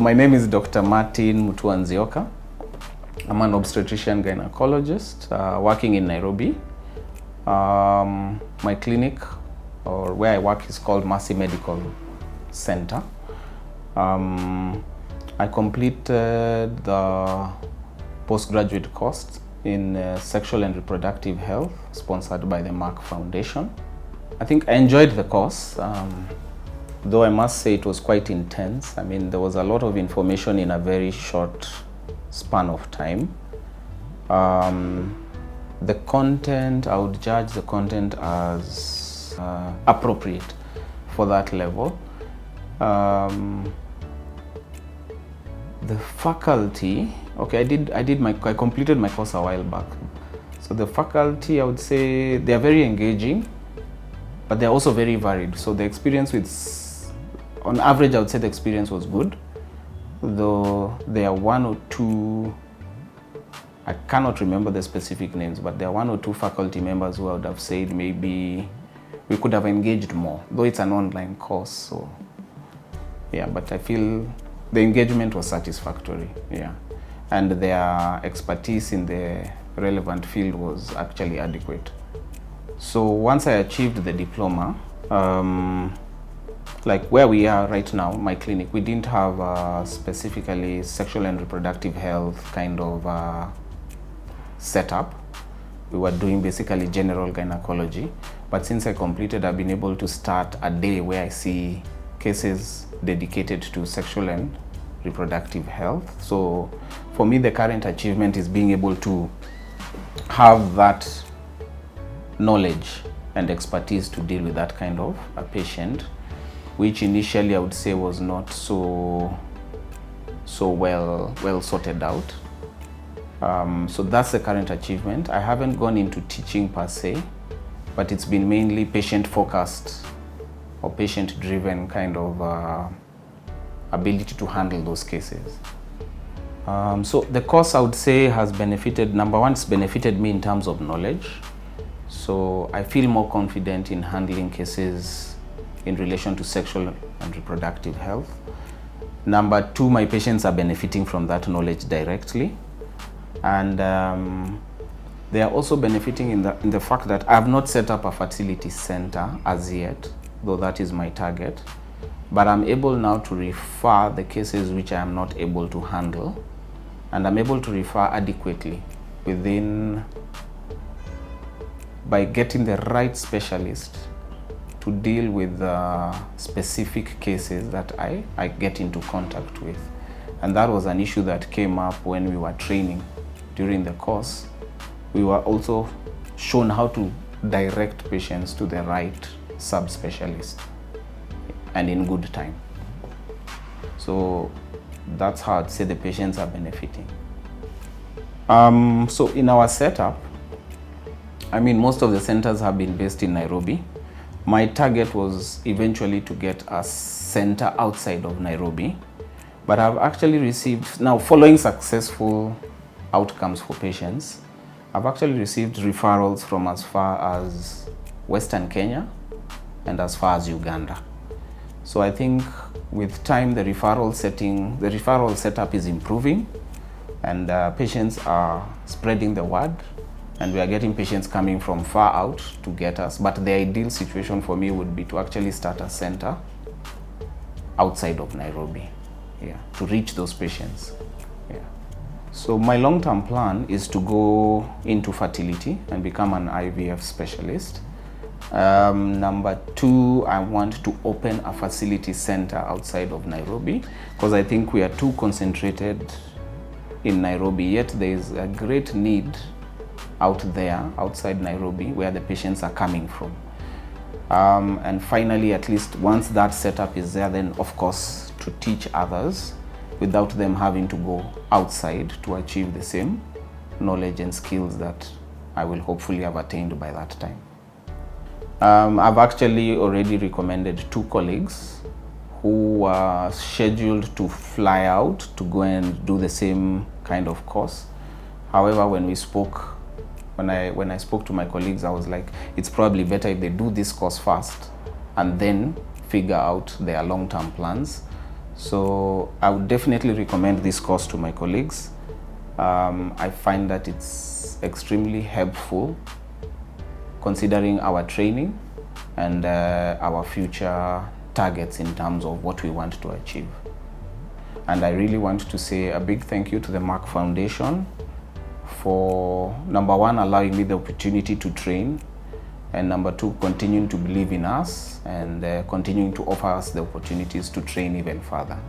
My name is Dr. Martin Mutua Nzioka. I'm an obstetrician gynecologist working in Nairobi. My clinic, or where I work, is called MAHE Medical Center. I completed the postgraduate course in Sexual and Reproductive Health, sponsored by the Merck Foundation. I think I enjoyed the course, though I must say it was quite intense. I mean, there was a lot of information in a very short span of time. The content, I would judge the content as appropriate for that level. The faculty, okay, I completed my course a while back. So the faculty, I would say, they are very engaging, but they're also very varied. So the experience on average, I would say the experience was good, though there are one or two, I cannot remember the specific names, but there are one or two faculty members who I would have said maybe we could have engaged more, though it's an online course. So yeah, but I feel the engagement was satisfactory, yeah. And their expertise in the relevant field was actually adequate. So once I achieved the diploma, like where we are right now, my clinic, we didn't have specifically sexual and reproductive health kind of setup. We were doing basically general gynecology. But since I completed, I've been able to start a day where I see cases dedicated to sexual and reproductive health. So for me, the current achievement is being able to have that knowledge and expertise to deal with that kind of a patient, which initially I would say was not so well sorted out. So that's the current achievement. I haven't gone into teaching per se, but it's been mainly patient-focused or patient-driven kind of ability to handle those cases. So the course, I would say, has benefited, number one, it's benefited me in terms of knowledge. So I feel more confident in handling cases in relation to sexual and reproductive health. Number two, my patients are benefiting from that knowledge directly. And they are also benefiting in the fact that I have not set up a fertility center as yet, though that is my target. But I'm able now to refer the cases which I am not able to handle, and I'm able to refer adequately by getting the right specialist to deal with specific cases that I get into contact with. And that was an issue that came up when we were training during the course. We were also shown how to direct patients to the right subspecialist and in good time. So that's how I'd say the patients are benefiting. So in our setup, I mean, most of the centers have been based in Nairobi. My target was eventually to get a center outside of Nairobi, but I've actually received, now following successful outcomes for patients, I've actually received referrals from as far as Western Kenya and as far as Uganda. So I think with time, the referral setup is improving, and patients are spreading the word, and we are getting patients coming from far out to get us. But the ideal situation for me would be to actually start a center outside of Nairobi, yeah, to reach those patients. Yeah. So my long-term plan is to go into fertility and become an IVF specialist. Number two, I want to open a facility center outside of Nairobi, because I think we are too concentrated in Nairobi, yet there is a great need out there, outside Nairobi, where the patients are coming from. And finally, at least once that setup is there, then of course to teach others without them having to go outside to achieve the same knowledge and skills that I will hopefully have attained by that time. I've actually already recommended 2 colleagues who are scheduled to fly out to go and do the same kind of course. However, when I spoke to my colleagues, I was like, it's probably better if they do this course first and then figure out their long-term plans. So I would definitely recommend this course to my colleagues. I find that it's extremely helpful considering our training and our future targets in terms of what we want to achieve. And I really want to say a big thank you to the Merck Foundation for, number one, allowing me the opportunity to train, and number two, continuing to believe in us and continuing to offer us the opportunities to train even further.